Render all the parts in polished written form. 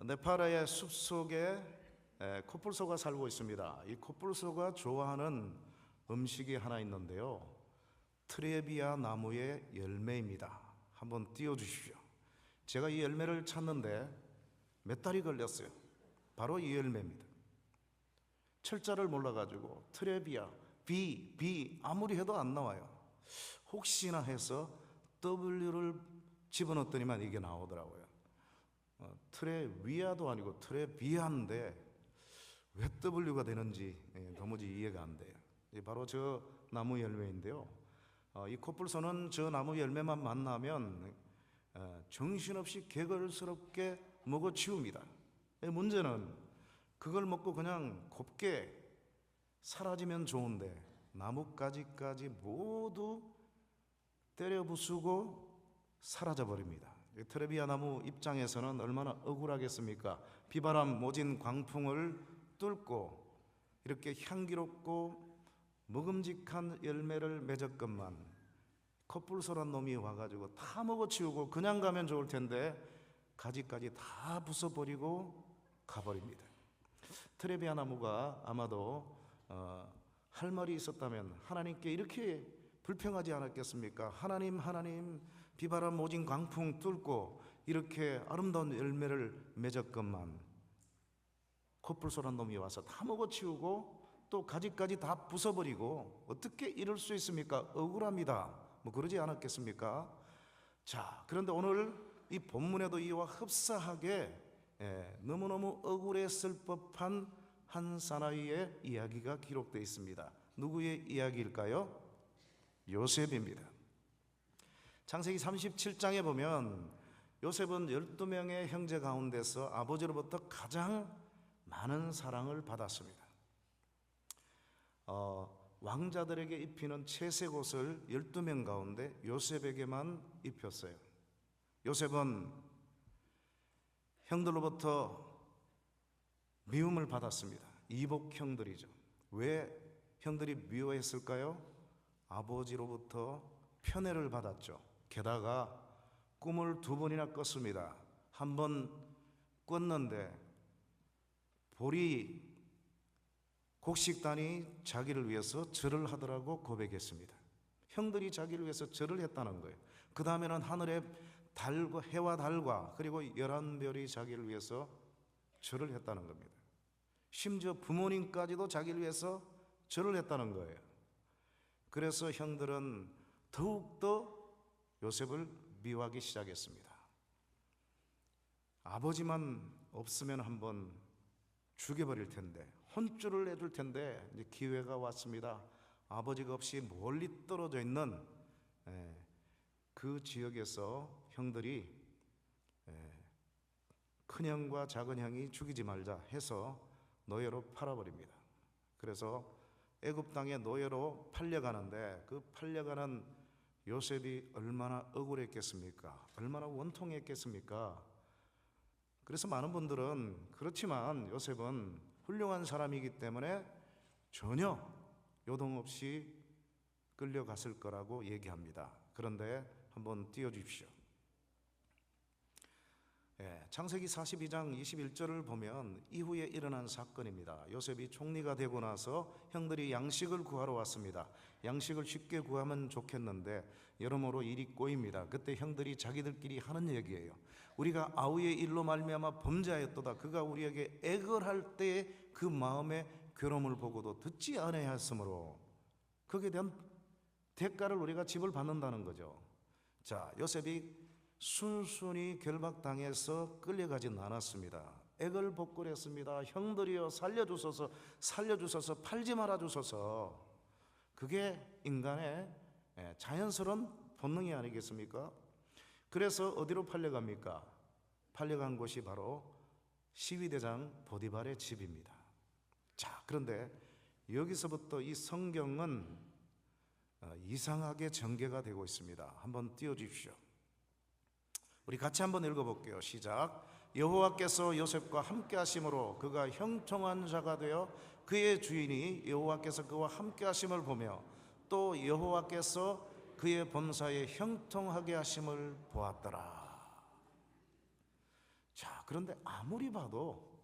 네팔의 숲속에 코뿔소가 살고 있습니다. 이 코뿔소가 좋아하는 음식이 하나 있는데요, 트레비아 나무의 열매입니다. 한번 띄워주십시오. 제가 이 열매를 찾는데 몇 달이 걸렸어요. 바로 이 열매입니다. 철자를 몰라가지고 트레비아, B 아무리 해도 안 나와요. 혹시나 해서 W를 집어넣더니만 이게 나오더라고요. 트레위아도 아니고 트레비아인데 왜 W가 되는지 도무지 이해가 안 돼요. 바로 저 나무 열매인데요, 이 코뿔소는 저 나무 열매만 만나면 정신없이 개걸스럽게 먹어치웁니다. 문제는 그걸 먹고 그냥 곱게 사라지면 좋은데 나뭇가지까지 모두 때려 부수고 사라져버립니다. 트레비아 나무 입장에서는 얼마나 억울하겠습니까? 비바람 모진 광풍을 뚫고 이렇게 향기롭고 먹음직한 열매를 맺었건만 코뿔소란 놈이 와가지고 다 먹어치우고 그냥 가면 좋을 텐데 가지까지 다 부숴버리고 가버립니다. 트레비아 나무가 아마도 할 말이 있었다면 하나님께 이렇게 불평하지 않았겠습니까? 하나님, 비바람 모진 광풍 뚫고 이렇게 아름다운 열매를 맺었건만 코뿔소란 놈이 와서 다 먹어치우고 또 가지까지 다 부숴버리고 어떻게 이럴 수 있습니까? 억울합니다. 그러지 않았겠습니까? 자, 그런데 오늘 이 본문에도 이와 흡사하게 너무너무 억울했을 법한 한 사나이의 이야기가 기록되어 있습니다. 누구의 이야기일까요? 요셉입니다. 창세기 37장에 보면 요셉은 12명의 형제 가운데서 아버지로부터 가장 많은 사랑을 받았습니다. 왕자들에게 입히는 채색 옷을 12명 가운데 요셉에게만 입혔어요. 요셉은 형들로부터 미움을 받았습니다. 이복 형들이죠. 왜 형들이 미워했을까요? 아버지로부터 편애를 받았죠. 게다가 꿈을 2번이나 꿨습니다. 한 번 꿨는데 보리 곡식단이 자기를 위해서 절을 하더라고 고백했습니다. 형들이 자기를 위해서 절을 했다는 거예요. 그 다음에는 하늘의 달과 해와 달과 그리고 11별이 자기를 위해서 절을 했다는 겁니다. 심지어 부모님까지도 자기를 위해서 절을 했다는 거예요. 그래서 형들은 더욱더 요셉을 미워하기 시작했습니다. 아버지만 없으면 한번 죽여버릴 텐데, 혼쭐을 내줄 텐데 이제 기회가 왔습니다. 아버지가 없이 멀리 떨어져 있는 그 지역에서 형들이 큰형과 작은형이 죽이지 말자 해서 노예로 팔아버립니다. 그래서 애굽 땅에 노예로 팔려가는데 그 팔려가는 요셉이 얼마나 억울했겠습니까? 얼마나 원통했겠습니까? 그래서 많은 분들은 그렇지만 요셉은 훌륭한 사람이기 때문에 전혀 요동 없이 끌려갔을 거라고 얘기합니다. 그런데 한번 띄워주십시오. 창세기 42장 21절을 보면 이후에 일어난 사건입니다. 요셉이 총리가 되고 나서 형들이 양식을 구하러 왔습니다. 양식을 쉽게 구하면 좋겠는데 여러모로 일이 꼬입니다. 그때 형들이 자기들끼리 하는 얘기예요. 우리가 아우의 일로 말미암아 범죄하였도다. 그가 우리에게 애걸할 때의 그 마음의 괴로움을 보고도 듣지 아니하였으므로 거기에 대한 대가를 우리가 지불받는다는 거죠. 자, 요셉이 순순히 결박당해서 끌려가진 않았습니다. 애걸복걸했습니다. 형들이여 살려주소서, 팔지 말아주소서. 그게 인간의 자연스러운 본능이 아니겠습니까? 그래서 어디로 팔려갑니까? 팔려간 곳이 바로 시위대장 보디발의 집입니다. 자, 그런데 여기서부터 이 성경은 이상하게 전개가 되고 있습니다. 한번 띄워주십시오. 우리 같이 한번 읽어볼게요. 시작. 여호와께서 요셉과 함께 하심으로 그가 형통한 자가 되어 그의 주인이 여호와께서 그와 함께 하심을 보며 또 여호와께서 그의 범사에 형통하게 하심을 보았더라. 자, 그런데 아무리 봐도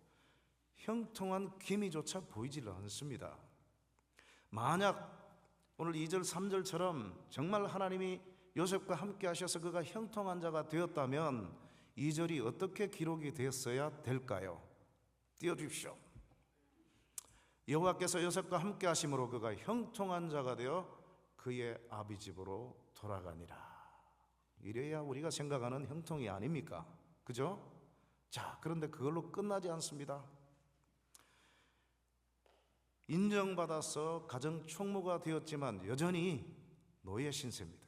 형통한 기미조차 보이질 않습니다. 만약 오늘 2절 3절처럼 정말 하나님이 요셉과 함께 하셔서 그가 형통한 자가 되었다면 2절이 어떻게 기록이 되었어야 될까요? 띄워주십시오. 여호와께서 요셉과 함께 하심으로 그가 형통한 자가 되어 그의 아비 집으로 돌아가니라. 이래야 우리가 생각하는 형통이 아닙니까? 그죠? 자, 그런데 그걸로 끝나지 않습니다. 인정받아서 가정 총무가 되었지만 여전히 노예 신세입니다.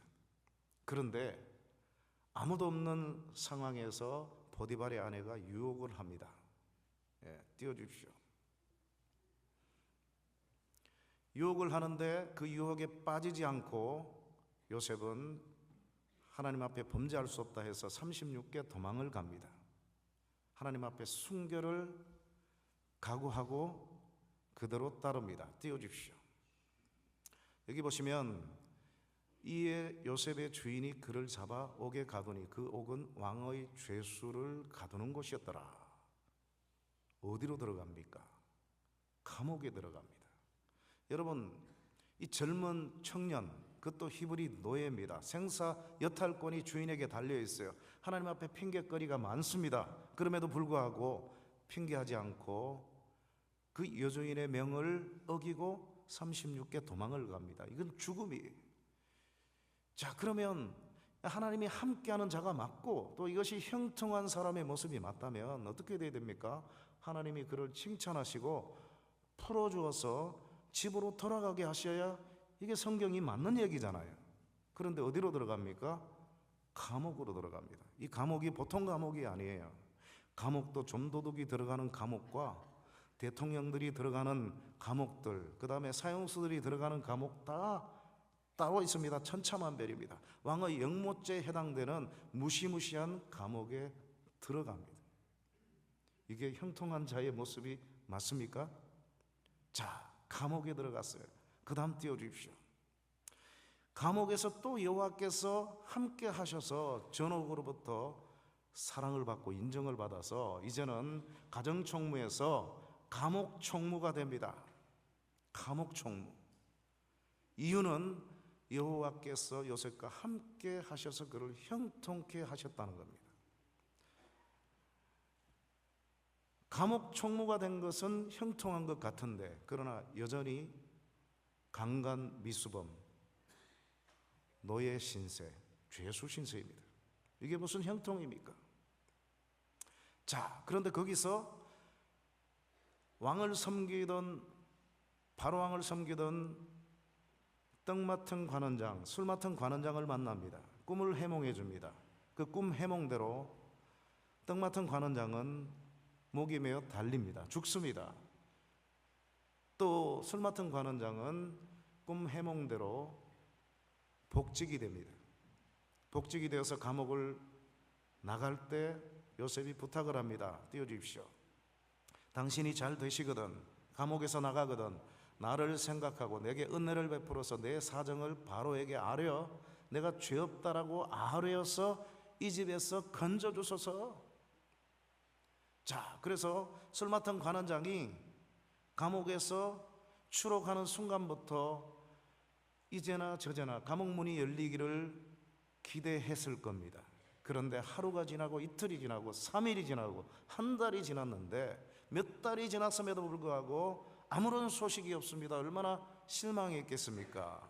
그런데 아무도 없는 상황에서 보디발의 아내가 유혹을 합니다. 띄워주십시오. 유혹을 하는데 그 유혹에 빠지지 않고 요셉은 하나님 앞에 범죄할 수 없다 해서 36개 도망을 갑니다. 하나님 앞에 순교를 각오하고 그대로 따릅니다. 띄워주십시오. 여기 보시면 이에 요셉의 주인이 그를 잡아 옥에 가두니 그 옥은 왕의 죄수를 가두는 곳이었더라. 어디로 들어갑니까? 감옥에 들어갑니다. 여러분, 이 젊은 청년, 그것도 히브리 노예입니다. 생사 여탈권이 주인에게 달려 있어요. 하나님 앞에 핑계거리가 많습니다. 그럼에도 불구하고 핑계하지 않고 그 여주인의 명을 어기고 36개 도망을 갑니다. 이건 죽음이에요. 자, 그러면 하나님이 함께하는 자가 맞고 또 이것이 형통한 사람의 모습이 맞다면 어떻게 돼야 됩니까? 하나님이 그를 칭찬하시고 풀어주어서 집으로 돌아가게 하셔야 이게 성경이 맞는 얘기잖아요. 그런데 어디로 들어갑니까? 감옥으로 들어갑니다. 이 감옥이 보통 감옥이 아니에요. 감옥도 좀도둑이 들어가는 감옥과 대통령들이 들어가는 감옥들, 그 다음에 사형수들이 들어가는 감옥 다 따로 있습니다. 천차만별입니다. 왕의 영모죄에 해당되는 무시무시한 감옥에 들어갑니다. 이게 형통한 자의 모습이 맞습니까? 자, 감옥에 들어갔어요. 그 다음 띄워주십시오. 감옥에서 또 여호와께서 함께 하셔서 전옥으로부터 사랑을 받고 인정을 받아서 이제는 가정총무에서 감옥총무가 됩니다. 감옥총무. 이유는 여호와께서 요셉과 함께 하셔서 그를 형통케 하셨다는 겁니다. 감옥총무가 된 것은 형통한 것 같은데 그러나 여전히 강간 미수범, 노예 신세, 죄수 신세입니다. 이게 무슨 형통입니까? 자, 그런데 거기서 왕을 섬기던 바로왕을 섬기던 떡 맡은 관원장, 술 맡은 관원장을 만납니다. 꿈을 해몽해 줍니다. 그 꿈 해몽대로 떡 맡은 관원장은 목이 메어 달립니다. 죽습니다. 또 술 맡은 관원장은 꿈 해몽대로 복직이 됩니다. 복직이 되어서 감옥을 나갈 때 요셉이 부탁을 합니다. 띄워주십시오. 당신이 잘 되시거든, 감옥에서 나가거든 나를 생각하고 내게 은혜를 베풀어서 내 사정을 바로에게 아뢰어 내가 죄 없다라고 아뢰어서 이 집에서 건져주소서. 자, 그래서 술 맡은 관원장이 감옥에서 추록하는 순간부터 이제나 저제나 감옥 문이 열리기를 기대했을 겁니다. 그런데 하루가 지나고 이틀이 지나고 3일이 지나고 한 달이 지났는데 몇 달이 지났음에도 불구하고 아무런 소식이 없습니다. 얼마나 실망했겠습니까?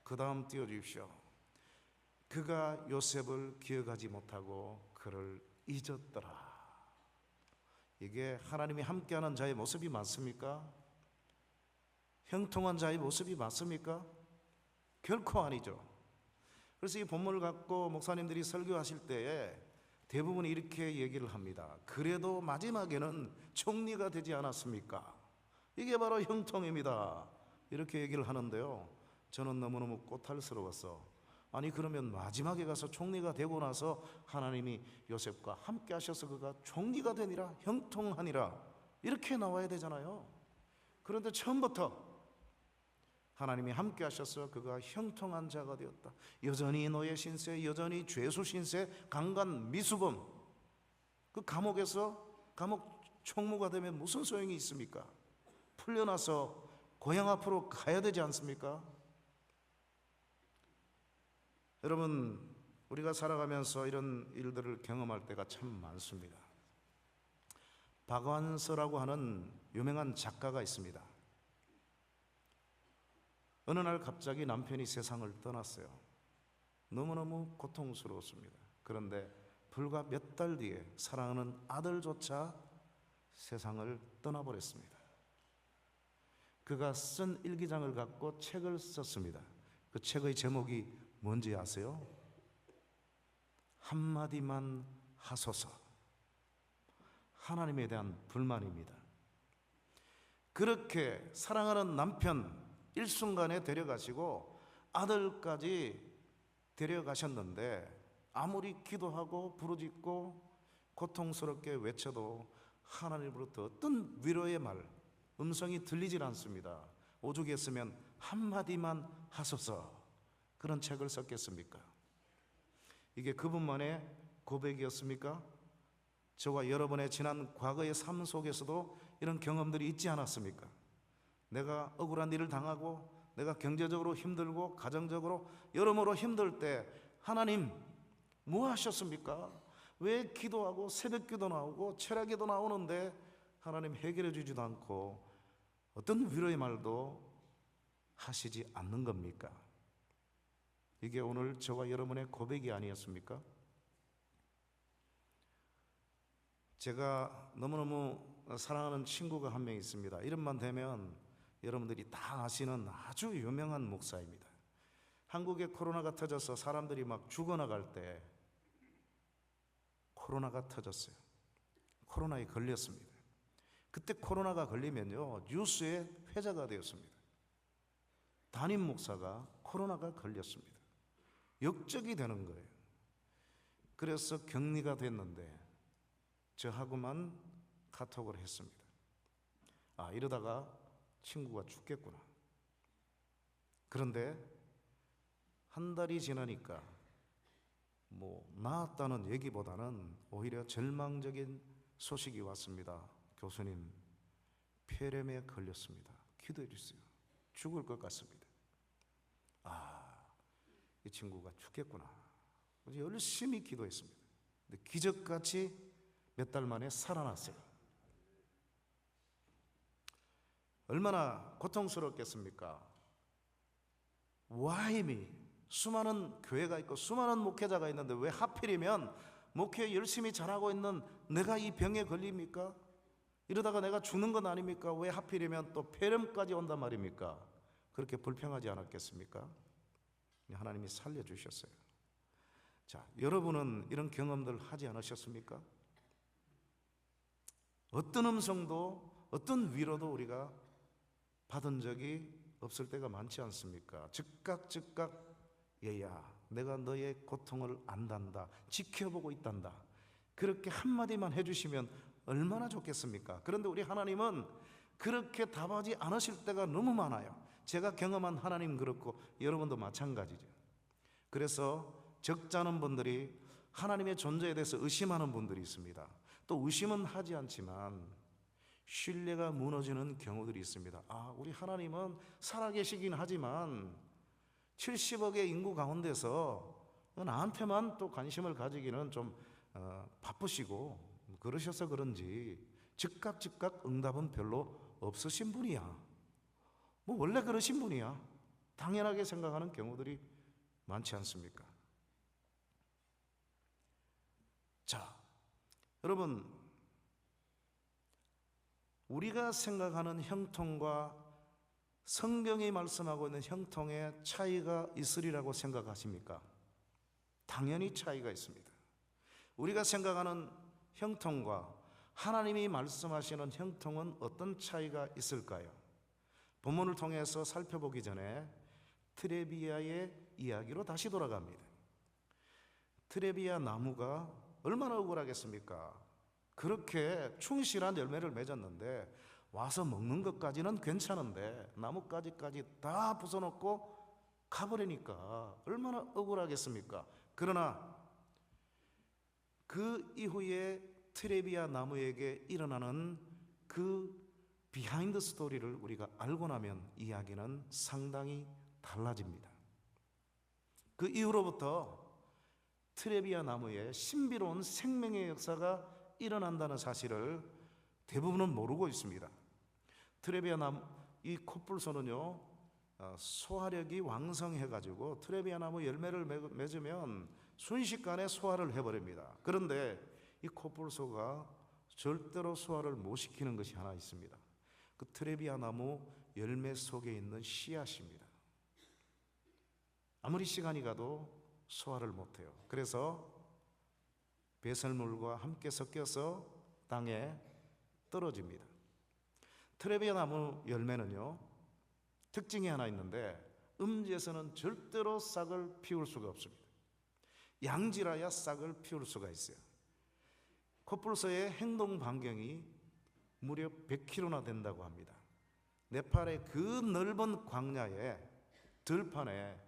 그 다음 띄워주십시오. 그가 요셉을 기억하지 못하고 그를 잊었더라. 이게 하나님이 함께하는 자의 모습이 맞습니까? 형통한 자의 모습이 맞습니까? 결코 아니죠. 그래서 이 본문을 갖고 목사님들이 설교하실 때에 대부분 이렇게 얘기를 합니다. 그래도 마지막에는 총리가 되지 않았습니까? 이게 바로 형통입니다. 이렇게 얘기를 하는데요, 저는 너무너무 꼬탈스러워서 아니 그러면 마지막에 가서 총리가 되고 나서 하나님이 요셉과 함께 하셔서 그가 총리가 되니라 형통하니라 이렇게 나와야 되잖아요. 그런데 처음부터 하나님이 함께 하셔서 그가 형통한 자가 되었다. 여전히 노예 신세, 여전히 죄수 신세, 강간 미수범, 그 감옥에서 감옥 총무가 되면 무슨 소용이 있습니까? 풀려나서 고향 앞으로 가야 되지 않습니까? 여러분, 우리가 살아가면서 이런 일들을 경험할 때가 참 많습니다. 박완서라고 하는 유명한 작가가 있습니다. 어느 날 갑자기 남편이 세상을 떠났어요. 너무너무 고통스러웠습니다. 그런데 불과 몇 달 뒤에 사랑하는 아들조차 세상을 떠나버렸습니다. 그가 쓴 일기장을 갖고 책을 썼습니다. 그 책의 제목이 뭔지 아세요? 한마디만 하소서. 하나님에 대한 불만입니다. 그렇게 사랑하는 남편 일순간에 데려가시고 아들까지 데려가셨는데 아무리 기도하고 부르짖고 고통스럽게 외쳐도 하나님으로부터 어떤 위로의 말, 음성이 들리질 않습니다. 오죽했으면 한마디만 하소서 그런 책을 썼겠습니까? 이게 그분만의 고백이었습니까? 저와 여러분의 지난 과거의 삶 속에서도 이런 경험들이 있지 않았습니까? 내가 억울한 일을 당하고 내가 경제적으로 힘들고 가정적으로 여러모로 힘들 때 하나님 뭐 하셨습니까? 왜 기도하고 새벽기도 나오고 철야기도 나오는데 하나님 해결해 주지도 않고 어떤 위로의 말도 하시지 않는 겁니까? 이게 오늘 저와 여러분의 고백이 아니었습니까? 제가 너무너무 사랑하는 친구가 한 명 있습니다. 이름만 대면 여러분들이 다 아시는 아주 유명한 목사입니다. 한국에 코로나가 터져서 사람들이 막 죽어나갈 때 코로나가 터졌어요. 코로나에 걸렸습니다. 그때 코로나가 걸리면요 뉴스에 회자가 되었습니다. 담임 목사가 코로나가 걸렸습니다. 역적이 되는 거예요. 그래서 격리가 됐는데 저하고만 카톡을 했습니다. 아, 이러다가 친구가 죽겠구나. 그런데 한 달이 지나니까 나았다는 얘기보다는 오히려 절망적인 소식이 왔습니다. 교수님, 폐렴에 걸렸습니다. 기도해 주세요. 죽을 것 같습니다. 아, 이 친구가 죽겠구나. 열심히 기도했습니다. 근데 기적같이 몇 달 만에 살아났어요. 얼마나 고통스럽겠습니까? 와임이 수많은 교회가 있고 수많은 목회자가 있는데 왜 하필이면 목회 열심히 잘하고 있는 내가 이 병에 걸립니까? 이러다가 내가 죽는 건 아닙니까? 왜 하필이면 또 폐렴까지 온단 말입니까? 그렇게 불평하지 않았겠습니까? 하나님이 살려주셨어요. 자, 여러분은 이런 경험들 하지 않으셨습니까? 어떤 음성도 어떤 위로도 우리가 받은 적이 없을 때가 많지 않습니까? 즉각 얘야 내가 너의 고통을 안단다, 지켜보고 있단다, 그렇게 한마디만 해주시면 얼마나 좋겠습니까? 그런데 우리 하나님은 그렇게 답하지 않으실 때가 너무 많아요. 제가 경험한 하나님 그렇고 여러분도 마찬가지죠. 그래서 적잖은 분들이 하나님의 존재에 대해서 의심하는 분들이 있습니다. 또 의심은 하지 않지만 신뢰가 무너지는 경우들이 있습니다. 아, 우리 하나님은 살아계시긴 하지만 70억의 인구 가운데서 나한테만 또 관심을 가지기는 좀 바쁘시고 그러셔서 그런지 즉각 응답은 별로 없으신 분이야. 원래 그러신 분이야. 당연하게 생각하는 경우들이 많지 않습니까? 자, 여러분, 우리가 생각하는 형통과 성경이 말씀하고 있는 형통에 차이가 있으리라고 생각하십니까? 당연히 차이가 있습니다. 우리가 생각하는 형통과 하나님이 말씀하시는 형통은 어떤 차이가 있을까요? 본문을 통해서 살펴보기 전에 트레비아의 이야기로 다시 돌아갑니다. 트레비아 나무가 얼마나 억울하겠습니까? 그렇게 충실한 열매를 맺었는데 와서 먹는 것까지는 괜찮은데 나뭇가지까지 다 부숴놓고 가버리니까 얼마나 억울하겠습니까? 그러나 그 이후에 트레비아 나무에게 일어나는 그 비하인드 스토리를 우리가 알고 나면 이야기는 상당히 달라집니다. 그 이후로부터 트레비아 나무에 신비로운 생명의 역사가 일어난다는 사실을 대부분은 모르고 있습니다. 트레비아 나무, 이 코뿔소는요, 소화력이 왕성해가지고 트레비아 나무 열매를 맺으면 순식간에 소화를 해버립니다. 그런데 이 코뿔소가 절대로 소화를 못 시키는 것이 하나 있습니다. 그 트레비아 나무 열매 속에 있는 씨앗입니다. 아무리 시간이 가도 소화를 못해요. 그래서 배설물과 함께 섞여서 땅에 떨어집니다. 트레비아 나무 열매는요, 특징이 하나 있는데 음지에서는 절대로 싹을 피울 수가 없습니다. 양지라야 싹을 피울 수가 있어요. 코뿔소의 행동 반경이 무려 100km나 된다고 합니다. 네팔의 그 넓은 광야에 들판에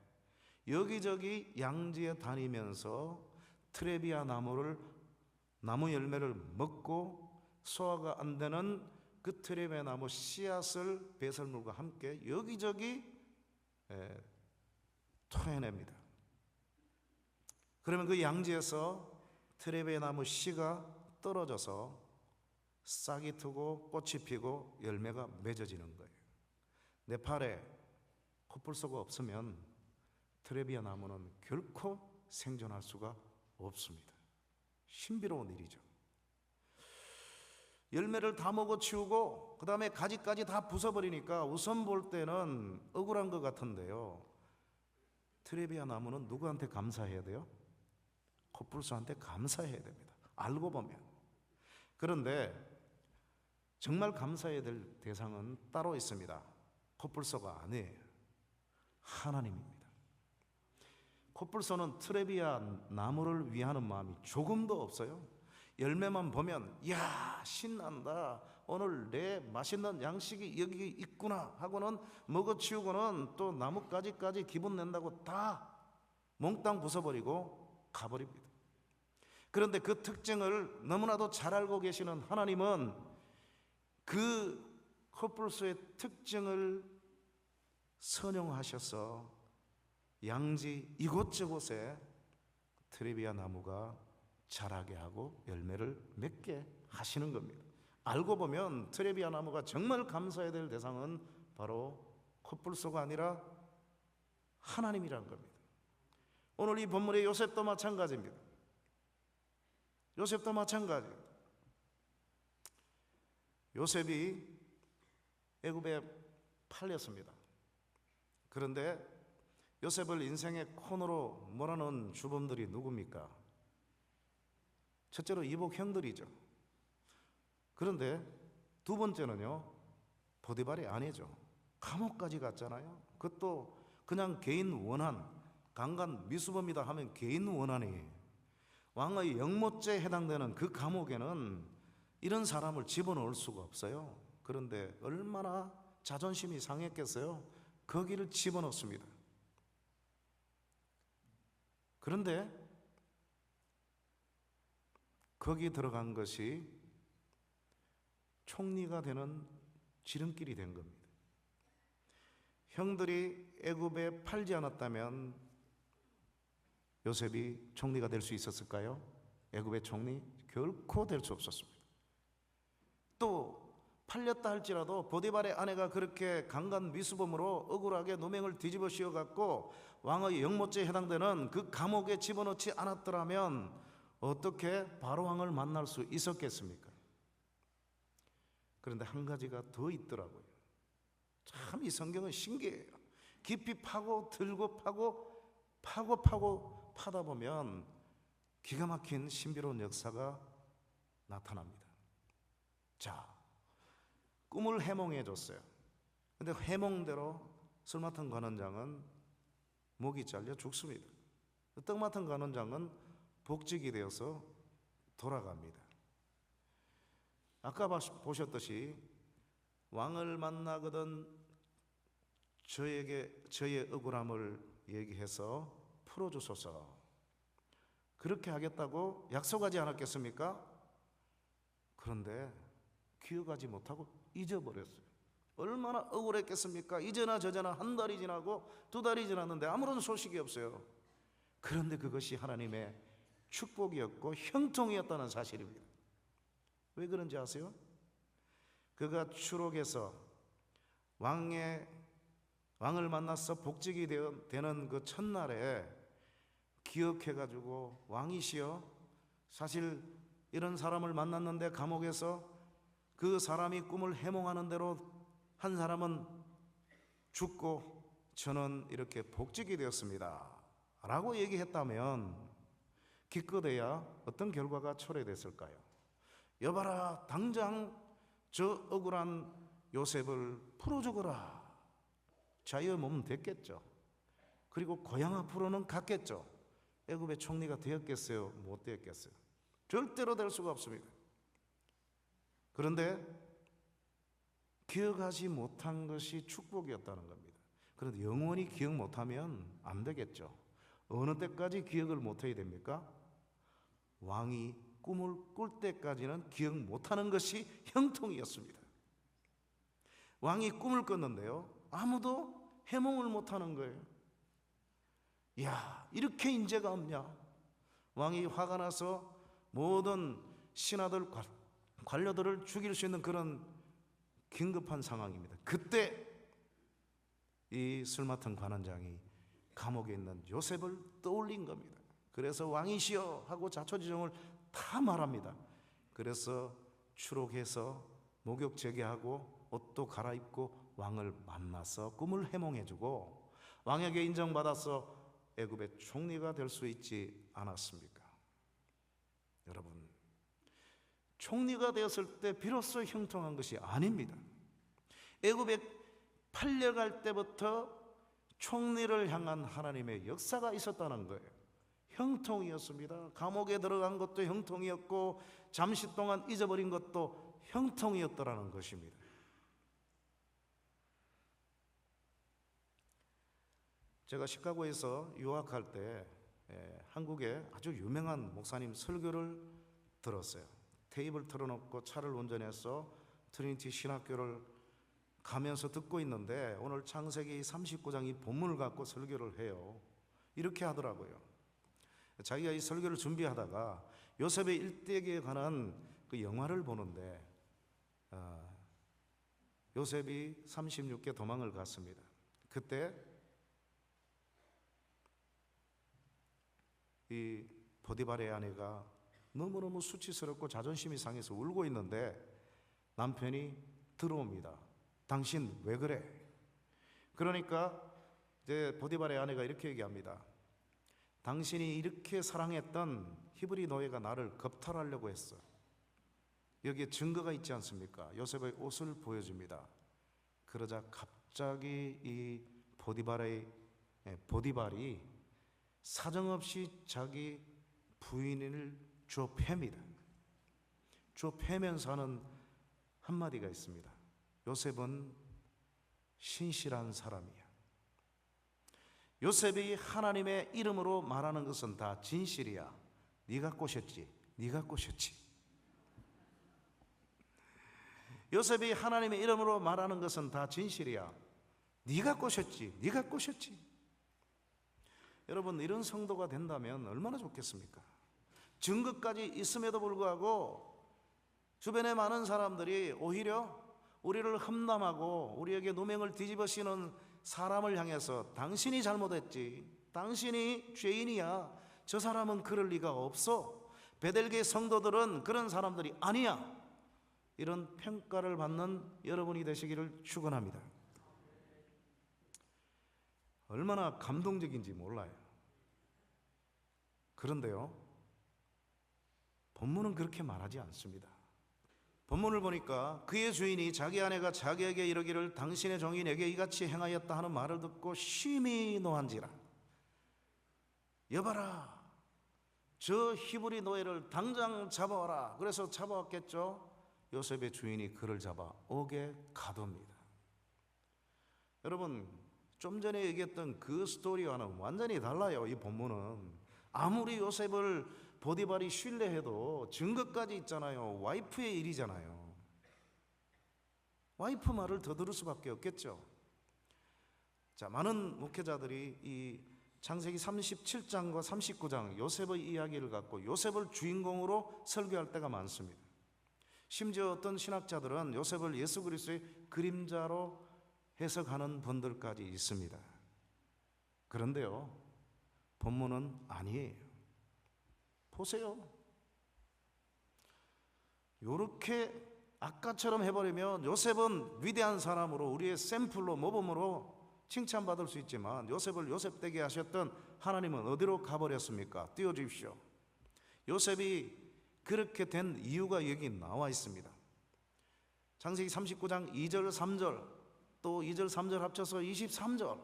여기저기 양지에 다니면서 트레비아 나무 열매를 먹고 소화가 안 되는 그 트레비아 나무 씨앗을 배설물과 함께 여기저기 토해냅니다. 그러면 그 양지에서 트레비아 나무 씨가 떨어져서 싹이 트고 꽃이 피고 열매가 맺어지는 거예요. 네팔에 코뿔소가 없으면 트레비아 나무는 결코 생존할 수가 없습니다. 신비로운 일이죠. 열매를 다 먹어치우고 그 다음에 가지까지 다 부숴버리니까 우선 볼 때는 억울한 것 같은데요, 트레비아 나무는 누구한테 감사해야 돼요? 코뿔소한테 감사해야 됩니다. 알고 보면. 그런데 정말 감사해야 될 대상은 따로 있습니다. 코뿔소가 아니에요. 하나님입니다. 코뿔소는 트레비아 나무를 위하는 마음이 조금도 없어요. 열매만 보면 야, 신난다, 오늘 내 맛있는 양식이 여기 있구나 하고는 먹어치우고는 또 나뭇가지까지 기분 낸다고 다 몽땅 부숴버리고 가버립니다. 그런데 그 특징을 너무나도 잘 알고 계시는 하나님은 그 코뿔소의 특징을 선용하셔서 양지 이곳저곳에 트레비아 나무가 자라게 하고 열매를 맺게 하시는 겁니다. 알고 보면 트레비아 나무가 정말 감사해야 될 대상은 바로 코뿔소가 아니라 하나님이라는 겁니다. 오늘 이 본문의 요셉도 마찬가지입니다. 요셉도 마찬가지입니다. 요셉이 애굽에 팔렸습니다. 그런데 요셉을 인생의 코너로 몰아넣은 주범들이 누굽니까? 첫째로 이복 형들이죠. 그런데 두 번째는요, 보디발의 아내죠. 감옥까지 갔잖아요. 그것도 그냥 개인 원한, 강간 미수범이다 하면 개인 원한이, 왕의 영모죄에 해당되는 그 감옥에는 이런 사람을 집어넣을 수가 없어요. 그런데 얼마나 자존심이 상했겠어요? 거기를 집어넣습니다. 그런데 거기 들어간 것이 총리가 되는 지름길이 된 겁니다. 형들이 애굽에 팔지 않았다면 요셉이 총리가 될 수 있었을까요? 애굽의 총리? 결코 될 수 없었습니다. 또 팔렸다 할지라도 보디발의 아내가 그렇게 강간 미수범으로 억울하게 누명을 뒤집어 씌워갖고 왕의 영모죄에 해당되는 그 감옥에 집어넣지 않았더라면 어떻게 바로왕을 만날 수 있었겠습니까? 그런데 한 가지가 더 있더라고요. 참 이 성경은 신기해요. 깊이 파고 들고 파고 파다 보면 기가 막힌 신비로운 역사가 나타납니다. 자, 꿈을 해몽해 줬어요. 근데 해몽대로 술 맡은 관원장은 목이 잘려 죽습니다. 떡 맡은 관원장은 복직이 되어서 돌아갑니다. 아까 보셨듯이 왕을 만나거든 저의 억울함을 얘기해서 풀어주소서, 그렇게 하겠다고 약속하지 않았겠습니까? 그런데 기억하지 못하고 잊어버렸어요. 얼마나 억울했겠습니까? 이제나 저제나 한 달이 지나고 두 달이 지났는데 아무런 소식이 없어요. 그런데 그것이 하나님의 축복이었고 형통이었다는 사실입니다. 왜 그런지 아세요? 그가 추록에서 왕을 만나서 복직이 되는 그 첫날에 기억해가지고, 왕이시여, 사실 이런 사람을 만났는데 감옥에서 그 사람이 꿈을 해몽하는 대로 한 사람은 죽고 저는 이렇게 복직이 되었습니다 라고 얘기했다면 기껏해야 어떤 결과가 초래됐을까요? 여봐라, 당장 저 억울한 요셉을 풀어주거라, 자유의 몸은 됐겠죠. 그리고 고향 앞으로는 갔겠죠. 애굽의 총리가 되었겠어요? 못 되었겠어요? 절대로 될 수가 없습니다. 그런데 기억하지 못한 것이 축복이었다는 겁니다. 그런데 영원히 기억 못하면 안 되겠죠. 어느 때까지 기억을 못해야 됩니까? 왕이 꿈을 꿀 때까지는 기억 못하는 것이 형통이었습니다. 왕이 꿈을 꿨는데요, 아무도 해몽을 못하는 거예요. 이야, 이렇게 인재가 없냐? 왕이 화가 나서 모든 신하들, 관료들을 죽일 수 있는 그런 긴급한 상황입니다. 그때 이 술 맡은 관원장이 감옥에 있는 요셉을 떠올린 겁니다. 그래서 왕이시여 하고 자초지종을 다 말합니다. 그래서 추록해서 목욕 제게하고 옷도 갈아입고 왕을 만나서 꿈을 해몽해주고 왕에게 인정받아서 애굽의 총리가 될 수 있지 않았습니까? 여러분, 총리가 되었을 때 비로소 형통한 것이 아닙니다. 애굽에 팔려갈 때부터 총리를 향한 하나님의 역사가 있었다는 거예요. 형통이었습니다. 감옥에 들어간 것도 형통이었고 잠시 동안 잊어버린 것도 형통이었더라는 것입니다. 제가 시카고에서 유학할 때 한국의 아주 유명한 목사님 설교를 들었어요. 테이블 틀어놓고 차를 운전해서 트리니티 신학교를 가면서 듣고 있는데 오늘 창세기 39장 이 본문을 갖고 설교를 해요. 이렇게 하더라고요. 자기가 이 설교를 준비하다가 요셉의 일대기에 관한 그 영화를 보는데 요셉이 36개 도망을 갔습니다. 그때 이 보디발의 아내가 너무너무 수치스럽고 자존심이 상해서 울고 있는데 남편이 들어옵니다. 당신 왜 그래? 그러니까 이제 보디발의 아내가 이렇게 얘기합니다. 당신이 이렇게 사랑했던 히브리 노예가 나를 겁탈하려고 했어. 여기에 증거가 있지 않습니까? 요셉의 옷을 보여줍니다. 그러자 갑자기 이 보디발이 사정없이 자기 부인을 주워 팹니다. 주워 패면서 하는 한마디가 있습니다. 요셉은 신실한 사람이야. 요셉이 하나님의 이름으로 말하는 것은 다 진실이야. 네가 꼬셨지. 네가 꼬셨지. 요셉이 하나님의 이름으로 말하는 것은 다 진실이야. 네가 꼬셨지. 네가 꼬셨지. 여러분, 이런 성도가 된다면 얼마나 좋겠습니까? 증거까지 있음에도 불구하고 주변에 많은 사람들이 오히려 우리를 험담하고 우리에게 누명을 뒤집어 씌우는 사람을 향해서 당신이 잘못했지, 당신이 죄인이야, 저 사람은 그럴 리가 없어, 베델교회 성도들은 그런 사람들이 아니야, 이런 평가를 받는 여러분이 되시기를 축원합니다. 얼마나 감동적인지 몰라요. 그런데요, 본문은 그렇게 말하지 않습니다. 본문을 보니까 그의 주인이 자기 아내가 자기에게 이르기를 당신의 종이 내게 이같이 행하였다 하는 말을 듣고 심히 노한지라. 여봐라, 저 히브리 노예를 당장 잡아와라. 그래서 잡아왔겠죠. 요셉의 주인이 그를 잡아 옥에 가둡니다. 여러분, 좀 전에 얘기했던 그 스토리와는 완전히 달라요. 이 본문은 아무리 요셉을 보디발이 신뢰해도 증거까지 있잖아요. 와이프의 일이잖아요. 와이프 말을 더 들을 수밖에 없겠죠. 자, 많은 목회자들이 이 창세기 37장과 39장 요셉의 이야기를 갖고 요셉을 주인공으로 설교할 때가 많습니다. 심지어 어떤 신학자들은 요셉을 예수 그리스도의 그림자로 해석하는 분들까지 있습니다. 그런데요, 본문은 아니에요. 보세요. 요렇게 아까처럼 해버리면 요셉은 위대한 사람으로 우리의 샘플로 모범으로 칭찬받을 수 있지만 요셉을 요셉되게 하셨던 하나님은 어디로 가버렸습니까? 띄워주십시오. 요셉이 그렇게 된 이유가 여기 나와 있습니다. 창세기 39장 2절 3절 또 2절 3절 합쳐서 23절,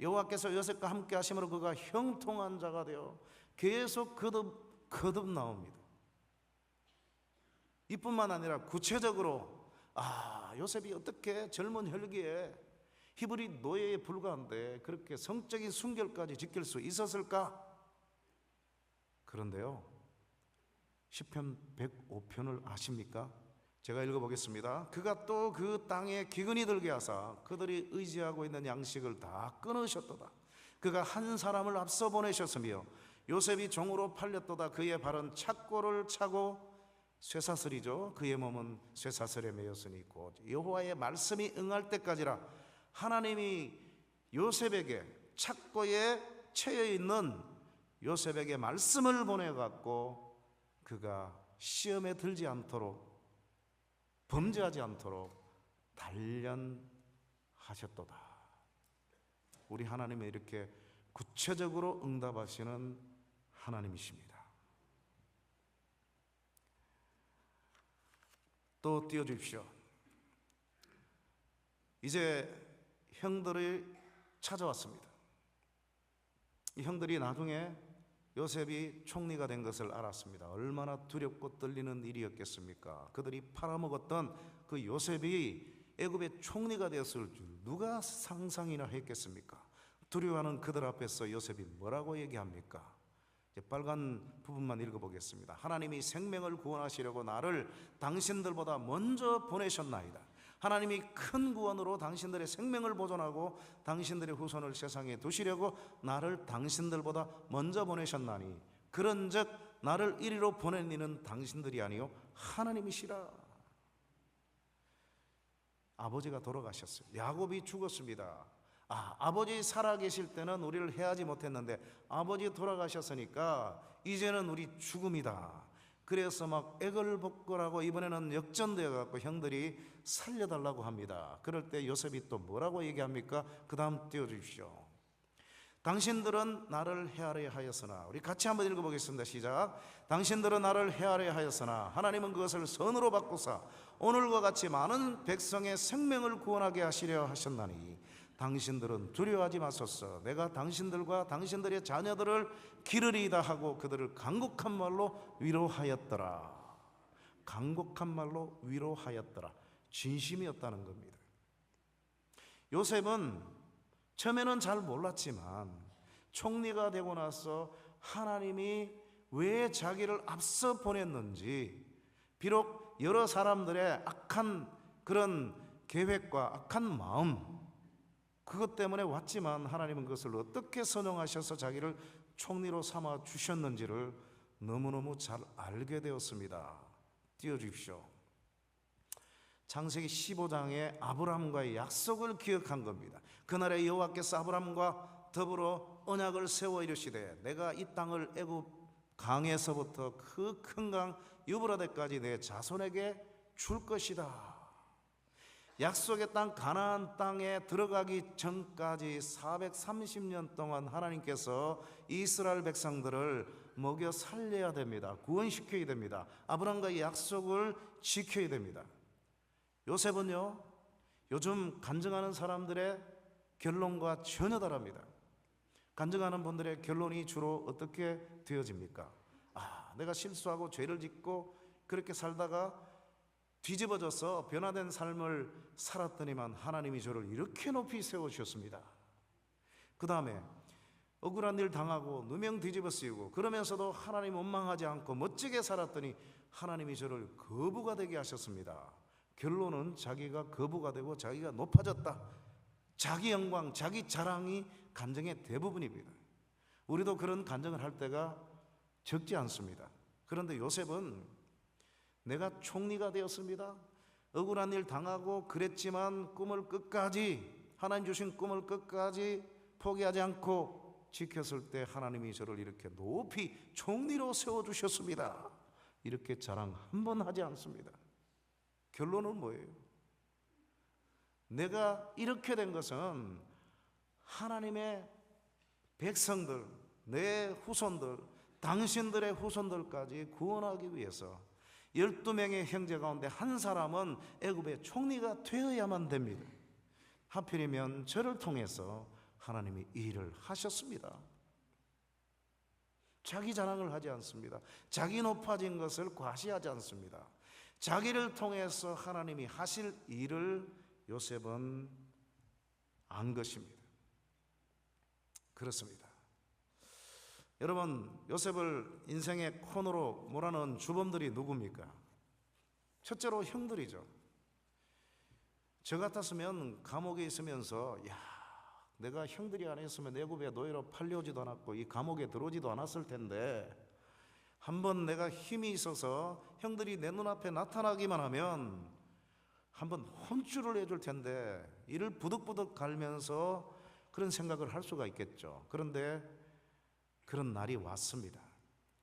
여호와께서 요셉과 함께 하심으로 그가 형통한 자가 되어 계속 거듭 나옵니다. 이뿐만 아니라 구체적으로 요셉이 어떻게 젊은 혈기에 히브리 노예에 불과한데 그렇게 성적인 순결까지 지킬 수 있었을까? 그런데요, 시편 105편을 아십니까? 제가 읽어보겠습니다. 그가 또 그 땅에 기근이 들게 하사 그들이 의지하고 있는 양식을 다 끊으셨도다. 그가 한 사람을 앞서 보내셨으며 요셉이 종으로 팔렸도다. 그의 발은 착고를 차고 쇠사슬이죠. 그의 몸은 쇠사슬에 매였으니 곧 여호와의 말씀이 응할 때까지라. 하나님이 요셉에게 착고에 채여 있는 요셉에게 말씀을 보내갖고 그가 시험에 들지 않도록, 범죄하지 않도록 단련하셨도다. 우리 하나님은 이렇게 구체적으로 응답하시는 하나님이십니다. 또 띄워주십시오. 이제 형들이 찾아왔습니다. 이 형들이 나중에 요셉이 총리가 된 것을 알았습니다. 얼마나 두렵고 떨리는 일이었겠습니까? 그들이 팔아먹었던 그 요셉이 애굽의 총리가 되었을 줄 누가 상상이나 했겠습니까? 두려워하는 그들 앞에서 요셉이 뭐라고 얘기합니까? 이제 빨간 부분만 읽어보겠습니다. 하나님이 생명을 구원하시려고 나를 당신들보다 먼저 보내셨나이다. 하나님이 큰 구원으로 당신들의 생명을 보존하고 당신들의 후손을 세상에 두시려고 나를 당신들보다 먼저 보내셨나니 그런즉 나를 이리로 보낸 이는 당신들이 아니요 하나님이시라. 아버지가 돌아가셨어요. 야곱이 죽었습니다. 아버지 살아계실 때는 우리를 해하지 못했는데 아버지 돌아가셨으니까 이제는 우리 죽음이다. 그래서 막 애걸복걸하고 이번에는 역전되어 갖고 형들이 살려달라고 합니다. 그럴 때 요셉이 또 뭐라고 얘기합니까? 그 다음 띄워주십시오. 당신들은 나를 헤아려 하였으나, 우리 같이 한번 읽어보겠습니다. 시작. 당신들은 나를 헤아려 하였으나 하나님은 그것을 선으로 바꾸사 오늘과 같이 많은 백성의 생명을 구원하게 하시려 하셨나니 당신들은 두려워하지 마소서. 내가 당신들과 당신들의 자녀들을 기르리이다 하고 그들을 간곡한 말로 위로하였더라. 간곡한 말로 위로하였더라. 진심이었다는 겁니다. 요셉은 처음에는 잘 몰랐지만 총리가 되고 나서 하나님이 왜 자기를 앞서 보냈는지, 비록 여러 사람들의 악한 그런 계획과 악한 마음, 그것 때문에 왔지만 하나님은 그것을 어떻게 선용하셔서 자기를 총리로 삼아 주셨는지를 너무너무 잘 알게 되었습니다. 띄워주십시오. 창세기 15장의 아브라함과의 약속을 기억한 겁니다. 그날에 여호와께서 아브라함과 더불어 언약을 세워 이르시되 내가 이 땅을 애굽 강에서부터 그 큰 강 유브라데까지 내 자손에게 줄 것이다. 약속의 땅 가나안 땅에 들어가기 전까지 430년 동안 하나님께서 이스라엘 백성들을 먹여 살려야 됩니다. 구원시켜야 됩니다. 아브라함과의 약속을 지켜야 됩니다. 요셉은요, 요즘 간증하는 사람들의 결론과 전혀 다릅니다. 간증하는 분들의 결론이 주로 어떻게 되어집니까? 내가 실수하고 죄를 짓고 그렇게 살다가 뒤집어져서 변화된 삶을 살았더니만 하나님이 저를 이렇게 높이 세워주셨습니다. 그 다음에 억울한 일 당하고 누명 뒤집어 쓰이고 그러면서도 하나님 원망하지 않고 멋지게 살았더니 하나님이 저를 거부가 되게 하셨습니다. 결론은 자기가 거부가 되고 자기가 높아졌다. 자기 영광, 자기 자랑이 간증의 대부분입니다. 우리도 그런 간증을 할 때가 적지 않습니다. 그런데 요셉은 내가 총리가 되었습니다. 억울한 일 당하고 그랬지만 꿈을 끝까지, 하나님 주신 꿈을 끝까지 포기하지 않고 지켰을 때 하나님이 저를 이렇게 높이 총리로 세워주셨습니다. 이렇게 자랑 한 번 하지 않습니다. 결론은 뭐예요? 내가 이렇게 된 것은 하나님의 백성들, 내 후손들, 당신들의 후손들까지 구원하기 위해서 12명의 형제 가운데 한 사람은 애굽의 총리가 되어야만 됩니다. 하필이면 저를 통해서 하나님이 이 일을 하셨습니다. 자기 자랑을 하지 않습니다. 자기 높아진 것을 과시하지 않습니다. 자기를 통해서 하나님이 하실 일을 요셉은 안 것입니다. 그렇습니다. 여러분, 요셉을 인생의 코너로 몰아넣은 주범들이 누굽니까? 첫째로 형들이죠. 저 같았으면 감옥에 있으면서 내가 형들이 안 했으면 애굽의 노예로 팔려오지도 않았고 이 감옥에 들어오지도 않았을 텐데 한번 내가 힘이 있어서 형들이 내 눈앞에 나타나기만 하면 한번 혼쭐을 내줄 텐데 이를 부득부득 갈면서 그런 생각을 할 수가 있겠죠. 그런데 그런 날이 왔습니다.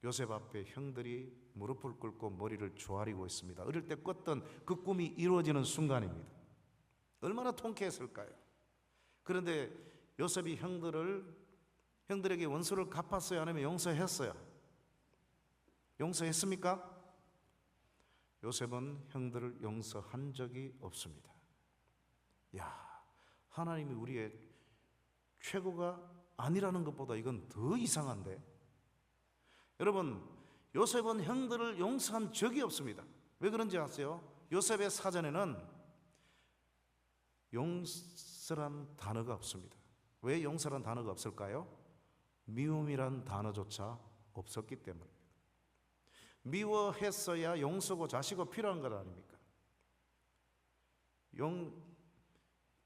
요셉 앞에 형들이 무릎을 꿇고 머리를 조아리고 있습니다. 어릴 때 꿨던 그 꿈이 이루어지는 순간입니다. 얼마나 통쾌했을까요? 그런데 요셉이 형들에게 원수를 갚았어요? 아니면 용서했어요? 용서했습니까? 요셉은 형들을 용서한 적이 없습니다. 하나님이 우리의 최고가 아니라는 것보다 이건 더 이상한데, 여러분, 요셉은 형들을 용서한 적이 없습니다. 왜 그런지 아세요? 요셉의 사전에는 용서란 단어가 없습니다. 왜 용서란 단어가 없을까요? 미움이란 단어조차 없었기 때문입니다. 미워했어야 용서고 자시고 필요한 것 아닙니까?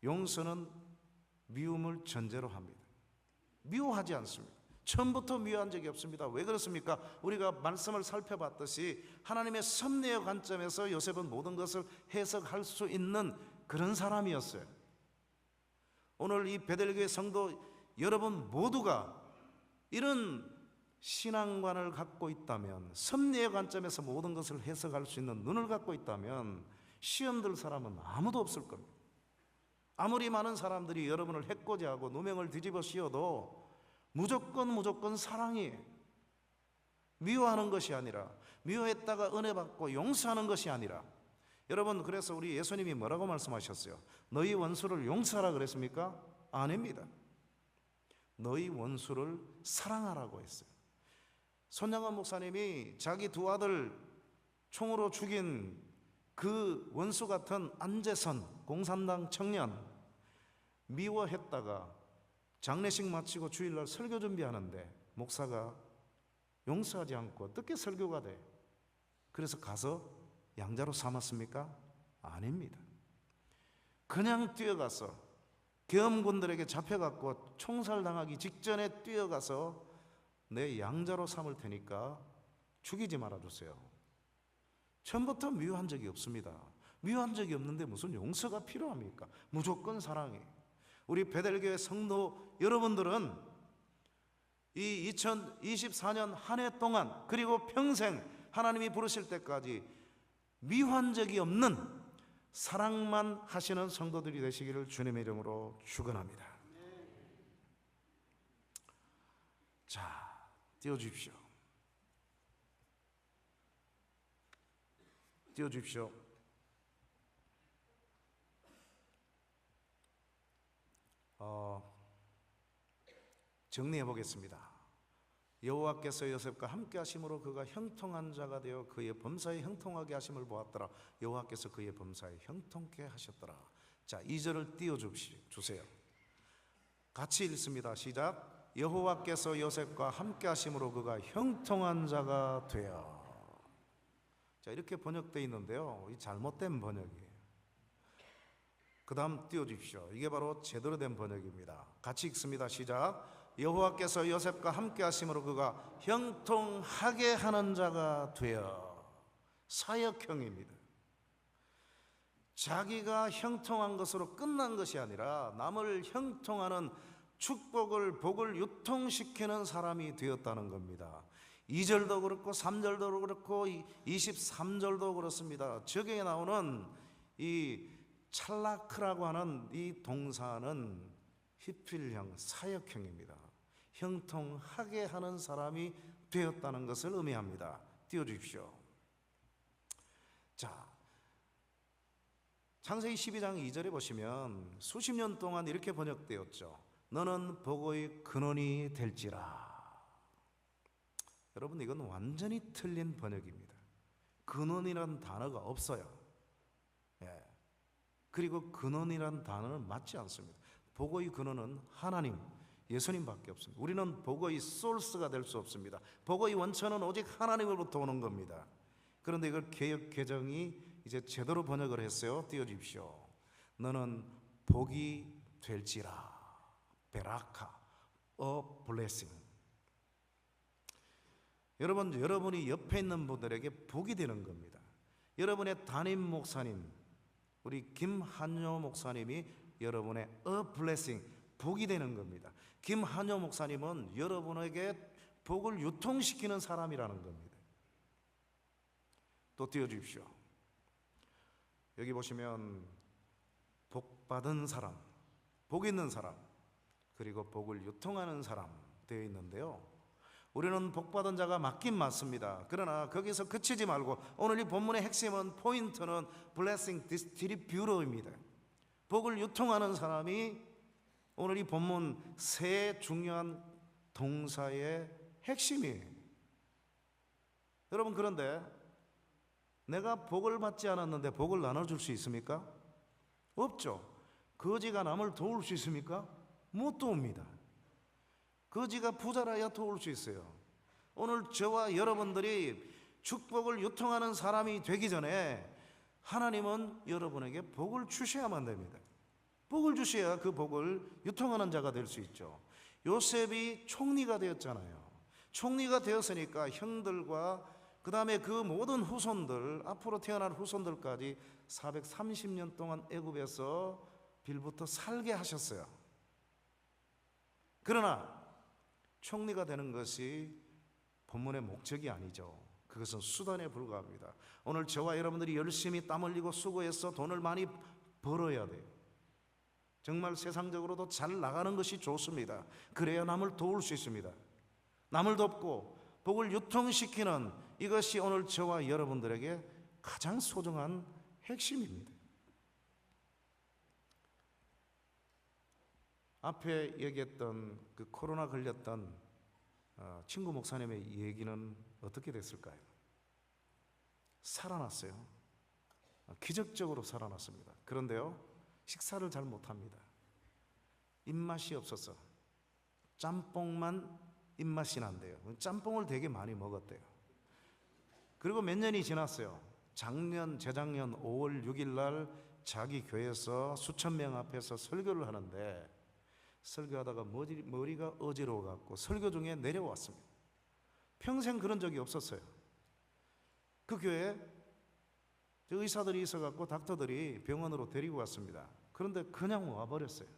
용서는 미움을 전제로 합니다. 미워하지 않습니다. 처음부터 미워한 적이 없습니다. 왜 그렇습니까? 우리가 말씀을 살펴봤듯이 하나님의 섭리의 관점에서 요셉은 모든 것을 해석할 수 있는 그런 사람이었어요. 오늘 이 베들교회 성도 여러분 모두가 이런 신앙관을 갖고 있다면, 섭리의 관점에서 모든 것을 해석할 수 있는 눈을 갖고 있다면 시험 들 사람은 아무도 없을 겁니다. 아무리 많은 사람들이 여러분을 해코지하고 누명을 뒤집어 씌워도 무조건 사랑이에요. 미워하는 것이 아니라, 미워했다가 은혜 받고 용서하는 것이 아니라, 여러분, 그래서 우리 예수님이 뭐라고 말씀하셨어요? 너희 원수를 용서하라 그랬습니까? 아닙니다. 너희 원수를 사랑하라고 했어요. 손양원 목사님이 자기 두 아들 총으로 죽인 그 원수 같은 안재선 공산당 청년 미워했다가 장례식 마치고 주일날 설교 준비하는데 목사가 용서하지 않고 어떻게 설교가 돼? 그래서 가서 양자로 삼았습니까? 아닙니다. 그냥 뛰어가서 계엄군들에게 잡혀갖고 총살당하기 직전에 뛰어가서 내 양자로 삼을 테니까 죽이지 말아주세요. 처음부터 미워한 적이 없습니다. 미워한 적이 없는데 무슨 용서가 필요합니까? 무조건 사랑이. 우리 베들교회 성도 여러분들은 이 2024년 한 해 동안 그리고 평생 하나님이 부르실 때까지 미워한 적이 없는 사랑만 하시는 성도들이 되시기를 주님의 이름으로 축원합니다. 자, 띄워주십시오. 띄워주십시오. 정리해 보겠습니다. 여호와께서 요셉과 함께 하심으로 그가 형통한 자가 되어 그의 범사에 형통하게 하심을 보았더라. 여호와께서 그의 범사에 형통케 하셨더라. 자, 2절을 띄워주세요. 같이 읽습니다. 시작. 여호와께서 요셉과 함께 하심으로 그가 형통한 자가 되어. 자, 이렇게 번역되어 있는데요, 이 잘못된 번역이에요. 그 다음 띄워주십시오. 이게 바로 제대로 된 번역입니다. 같이 읽습니다. 시작. 여호와께서 요셉과 함께 하심으로 그가 형통하게 하는 자가 되어. 사역형입니다. 자기가 형통한 것으로 끝난 것이 아니라 남을 형통하는 축복을, 복을 유통시키는 사람이 되었다는 겁니다. 2절도 그렇고 3절도 그렇고 23절도 그렇습니다. 저기에 나오는 이 찰라크라고 하는 이 동사는 히필형, 사역형입니다. 형통하게 하는 사람이 되었다는 것을 의미합니다. 띄워주십시오. 자, 창세기 12장 2절에 보시면 수십 년 동안 이렇게 번역되었죠. 너는 복의 근원이 될지라. 여러분, 이건 완전히 틀린 번역입니다. 근원이라는 단어가 없어요. 예. 그리고 근원이라는 단어는 맞지 않습니다. 복의 근원은 하나님, 예수님밖에 없습니다. 우리는 복의 소스가 될 수 없습니다. 복의 원천은 오직 하나님으로부터 오는 겁니다. 그런데 이걸 개역 개정이 이제 제대로 번역을 했어요. 띄워주십시오. 너는 복이 될지라. 베라카, a blessing. 여러분, 여러분이 옆에 있는 분들에게 복이 되는 겁니다. 여러분의 담임 목사님, 우리 김한효 목사님이 여러분의 a blessing, 복이 되는 겁니다. 김한효 목사님은 여러분에게 복을 유통시키는 사람이라는 겁니다. 또 띄워주십시오. 여기 보시면 복 받은 사람, 복 있는 사람, 그리고 복을 유통하는 사람 되어 있는데요, 우리는 복 받은 자가 맞긴 맞습니다. 그러나 거기서 그치지 말고 오늘 이 본문의 핵심은, 포인트는 blessing distributor입니다. 복을 유통하는 사람이 오늘 이 본문 세 중요한 동사의 핵심이에요. 여러분, 그런데 내가 복을 받지 않았는데 복을 나눠줄 수 있습니까? 없죠. 거지가 남을 도울 수 있습니까? 못 도웁니다. 거지가 부자라야 도울 수 있어요. 오늘 저와 여러분들이 축복을 유통하는 사람이 되기 전에 하나님은 여러분에게 복을 주셔야만 됩니다. 복을 주셔야 그 복을 유통하는 자가 될 수 있죠. 요셉이 총리가 되었잖아요. 총리가 되었으니까 형들과 그 다음에 그 모든 후손들, 앞으로 태어날 후손들까지 430년 동안 애굽에서 빌부터 살게 하셨어요. 그러나 총리가 되는 것이 본문의 목적이 아니죠. 그것은 수단에 불과합니다. 오늘 저와 여러분들이 열심히 땀 흘리고 수고해서 돈을 많이 벌어야 돼요. 정말 세상적으로도 잘 나가는 것이 좋습니다. 그래야 남을 도울 수 있습니다. 남을 돕고 복을 유통시키는, 이것이 오늘 저와 여러분들에게 가장 소중한 핵심입니다. 앞에 얘기했던 그 코로나 걸렸던 친구 목사님의 얘기는 어떻게 됐을까요? 살아났어요. 기적적으로 살아났습니다. 그런데요, 식사를 잘 못합니다. 입맛이 없어서 짬뽕만 입맛이 난대요. 짬뽕을 되게 많이 먹었대요. 그리고 몇 년이 지났어요. 재작년 5월 6일 날 자기 교회에서 수천 명 앞에서 설교를 하는데, 설교하다가 머리가 어지러워갖고 설교 중에 내려왔습니다. 평생 그런 적이 없었어요. 그 교회에 의사들이 있어갖고 닥터들이 병원으로 데리고 왔습니다. 그런데 그냥 와버렸어요.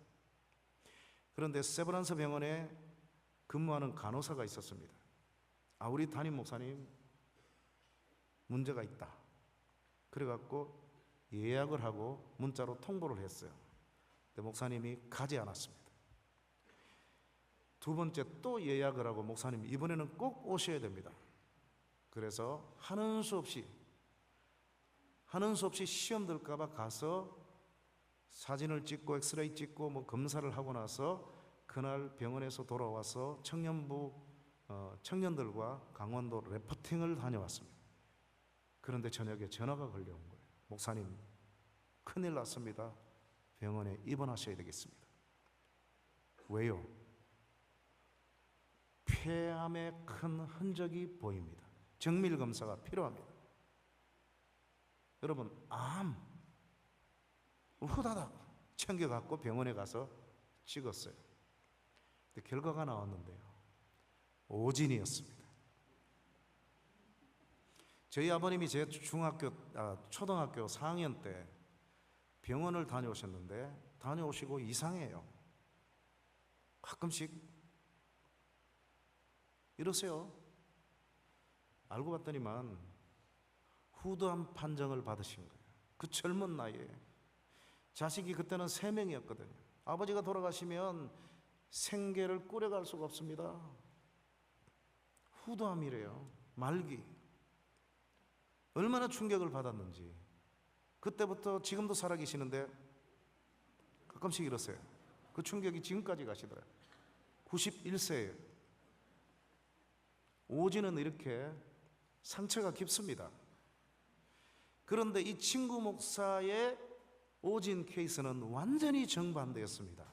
그런데 세브란스 병원에 근무하는 간호사가 있었습니다. 우리 담임 목사님 문제가 있다. 그래갖고 예약을 하고 문자로 통보를 했어요. 근데 목사님이 가지 않았습니다. 두 번째 또 예약을 하고, 목사님 이번에는 꼭 오셔야 됩니다. 그래서 하는 수 없이 시험 들까 봐 가서 사진을 찍고 엑스레이 찍고 뭐 검사를 하고 나서 그날 병원에서 돌아와서 청년들과 강원도 래프팅을 다녀왔습니다. 그런데 저녁에 전화가 걸려온 거예요. 목사님, 큰일 났습니다. 병원에 입원하셔야 되겠습니다. 왜요? 폐암의 큰 흔적이 보입니다. 정밀 검사가 필요합니다. 여러분, 암 후다닥 챙겨갖고 병원에 가서 찍었어요. 근데 결과가 나왔는데요, 오진이었습니다. 저희 아버님이 제 초등학교 4학년 때 병원을 다녀오셨는데, 다녀오시고 이상해요. 가끔씩 이러세요. 알고 봤더니만 후두암 판정을 받으신 거예요. 그 젊은 나이에. 자식이 그때는 3명이었거든요. 아버지가 돌아가시면 생계를 꾸려갈 수가 없습니다. 후두암이래요. 말기. 얼마나 충격을 받았는지. 그때부터 지금도 살아계시는데 가끔씩 이러세요. 그 충격이 지금까지 가시더라고요. 91세예요. 오진은 이렇게 상처가 깊습니다. 그런데 이 친구 목사의 오진 케이스는 완전히 정반대였습니다.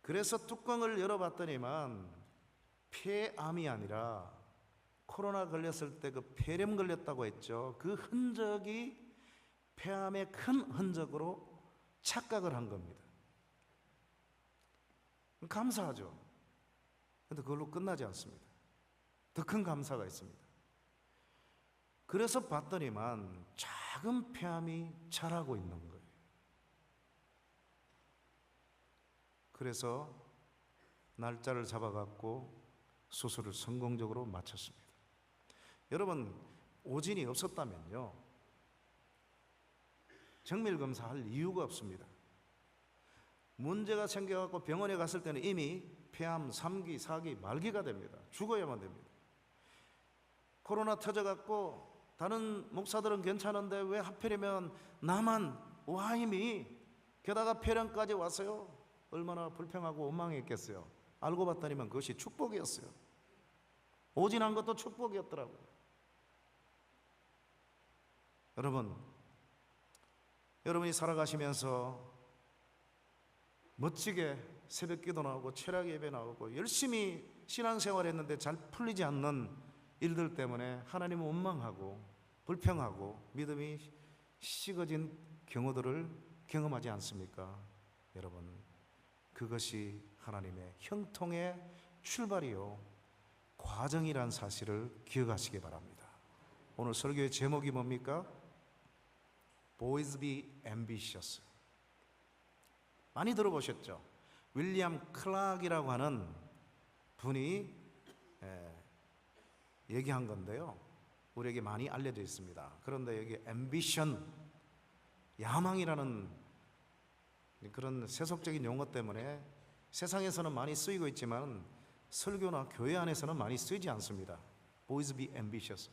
그래서 뚜껑을 열어봤더니만 폐암이 아니라 코로나 걸렸을 때 그 폐렴 걸렸다고 했죠. 그 흔적이 폐암의 큰 흔적으로 착각을 한 겁니다. 감사하죠. 그런데 그걸로 끝나지 않습니다. 더 큰 감사가 있습니다. 그래서 봤더니만 작은 폐암이 자라고 있는 거예요. 그래서 날짜를 잡아갖고 수술을 성공적으로 마쳤습니다. 여러분, 오진이 없었다면요, 정밀검사할 이유가 없습니다. 문제가 생겨갖고 병원에 갔을 때는 이미 폐암 3기, 4기, 말기가 됩니다. 죽어야만 됩니다. 코로나 터져갖고 다른 목사들은 괜찮은데 왜 하필이면 나만 와임이, 게다가 폐렴까지 왔어요. 얼마나 불평하고 원망했겠어요. 알고 봤더니만 그것이 축복이었어요. 오진한 것도 축복이었더라고요. 여러분이 살아가시면서 멋지게 새벽기도 나오고 철학 예배 나오고 열심히 신앙생활 했는데 잘 풀리지 않는 일들 때문에 하나님을 원망하고 불평하고 믿음이 식어진 경우들을 경험하지 않습니까? 여러분, 그것이 하나님의 형통의 출발이요, 과정이란 사실을 기억하시기 바랍니다. 오늘 설교의 제목이 뭡니까? Boys be ambitious. 많이 들어보셨죠? 윌리엄 클락이라고 하는 분이 얘기한 건데요, 우리에게 많이 알려져 있습니다. 그런데 여기 ambition, 야망이라는 그런 세속적인 용어 때문에 세상에서는 많이 쓰이고 있지만 설교나 교회 안에서는 많이 쓰이지 않습니다. Boys be ambitious.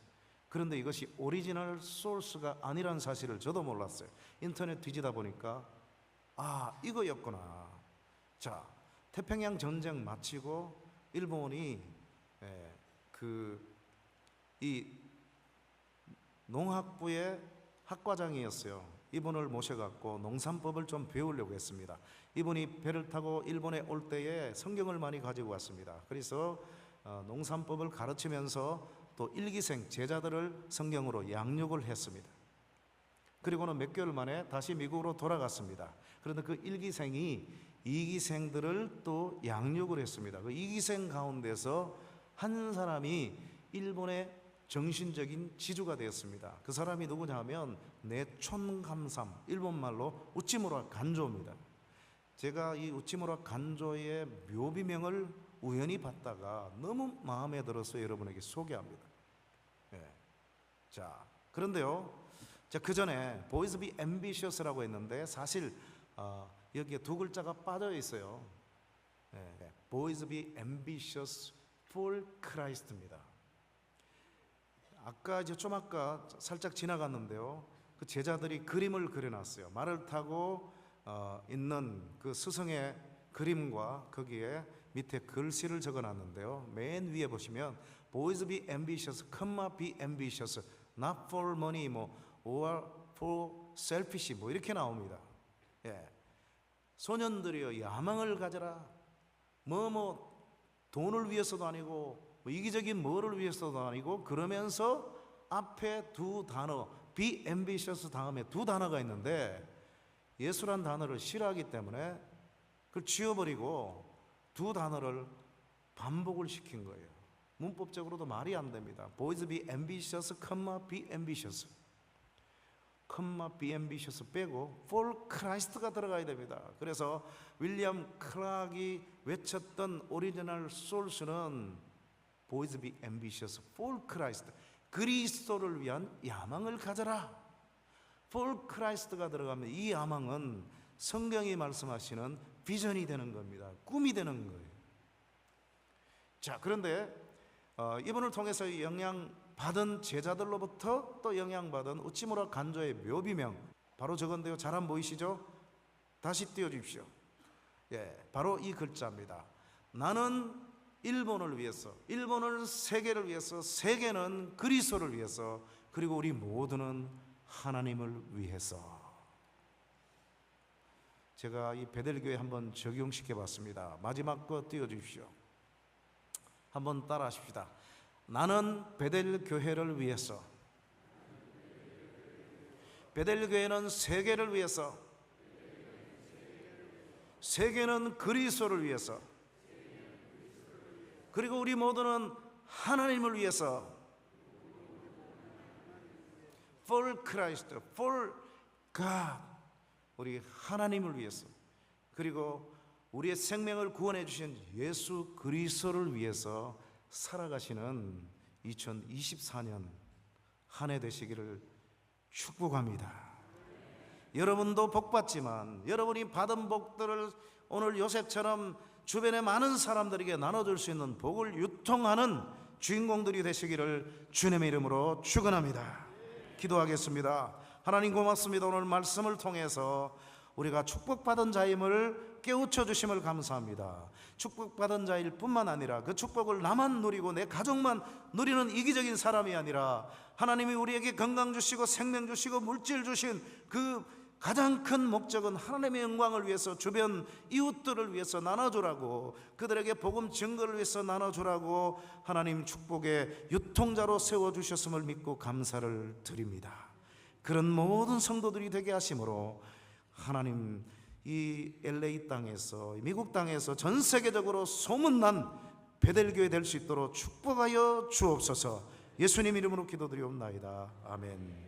그런데 이것이 오리지널 소스가 아니라는 사실을 저도 몰랐어요. 인터넷 뒤지다 보니까 이거였구나. 자, 태평양 전쟁 마치고 일본이 이 농학부의 학과장이었어요. 이분을 모셔갖고 농산법을 좀 배우려고 했습니다. 이분이 배를 타고 일본에 올 때에 성경을 많이 가지고 왔습니다. 그래서 농산법을 가르치면서 또 일기생 제자들을 성경으로 양육을 했습니다. 그리고는 몇 개월 만에 다시 미국으로 돌아갔습니다. 그런데 그 일기생이 이기생들을 또 양육을 했습니다. 그 이기생 가운데서 한 사람이 일본의 정신적인 지주가 되었습니다. 그 사람이 누구냐면 내촌감삼, 일본말로 우찌무라 간조입니다. 제가 이 우찌무라 간조의 묘비명을 우연히 봤다가 너무 마음에 들어서 여러분에게 소개합니다. 자, 그런데요, 그 전에 Boys be ambitious라고 했는데 사실 여기에 두 글자가 빠져 있어요. Boys be ambitious for Christ입니다. 아까 살짝 지나갔는데요, 그 제자들이 그림을 그려놨어요. 말을 타고 있는 그 스승의 그림과 거기에 밑에 글씨를 적어놨는데요, 맨 위에 보시면 Boys be ambitious, be ambitious, not for money, or for selfish, 이렇게 나옵니다. 소년들이여 야망을 가져라, 돈을 위해서도 아니고 이기적인 뭐를 위해서도 아니고, 그러면서 앞에 두 단어 be ambitious 다음에 두 단어가 있는데 예수란 단어를 싫어하기 때문에 그걸 지워버리고 두 단어를 반복을 시킨 거예요. 문법적으로도 말이 안 됩니다. Boys be ambitious, be ambitious, be ambitious 빼고 for Christ가 들어가야 됩니다. 그래서 윌리엄 클락이 외쳤던 오리지널 소스는 Boys be ambitious for Christ, 그리스도를 위한 야망을 가져라. For Christ가 들어가면 이 야망은 성경이 말씀하시는 비전이 되는 겁니다. 꿈이 되는 거예요. 자, 그런데 이분을 통해서 영향받은 제자들로부터 또 영향받은 우치무라 간조의 묘비명, 바로 저건데요. 잘 안 보이시죠? 다시 띄워주십시오. 예, 바로 이 글자입니다. 나는 일본을 위해서, 일본을 세계를 위해서, 세계는 그리스도를 위해서, 그리고 우리 모두는 하나님을 위해서. 제가 이 베델교회 한번 적용시켜 봤습니다. 마지막 거 띄워주십시오. 한번 따라 하십시다. 나는 베델교회를 위해서, 베델교회는 세계를 위해서, 세계는 그리스도를 위해서, 그리고 우리 모두는 하나님을 위해서. For Christ, for God, 우리 하나님을 위해서, 그리고 우리의 생명을 구원해 주신 예수 그리스도를 위해서 살아가시는 2024년 한 해 되시기를 축복합니다. 여러분도 복받지만 여러분이 받은 복들을 오늘 요셉처럼 주변의 많은 사람들에게 나눠줄 수 있는 복을 유통하는 주인공들이 되시기를 주님의 이름으로 축원합니다. 기도하겠습니다. 하나님 고맙습니다. 오늘 말씀을 통해서 우리가 축복받은 자임을 깨우쳐 주심을 감사합니다. 축복받은 자일 뿐만 아니라 그 축복을 나만 누리고 내 가족만 누리는 이기적인 사람이 아니라 하나님이 우리에게 건강 주시고 생명 주시고 물질 주신 그 가장 큰 목적은 하나님의 영광을 위해서 주변 이웃들을 위해서 나눠주라고, 그들에게 복음 증거를 위해서 나눠주라고 하나님 축복의 유통자로 세워주셨음을 믿고 감사를 드립니다. 그런 모든 성도들이 되게 하심으로 하나님 이 LA 땅에서, 미국 땅에서 전 세계적으로 소문난 베델교회 될 수 있도록 축복하여 주옵소서. 예수님 이름으로 기도드리옵나이다. 아멘.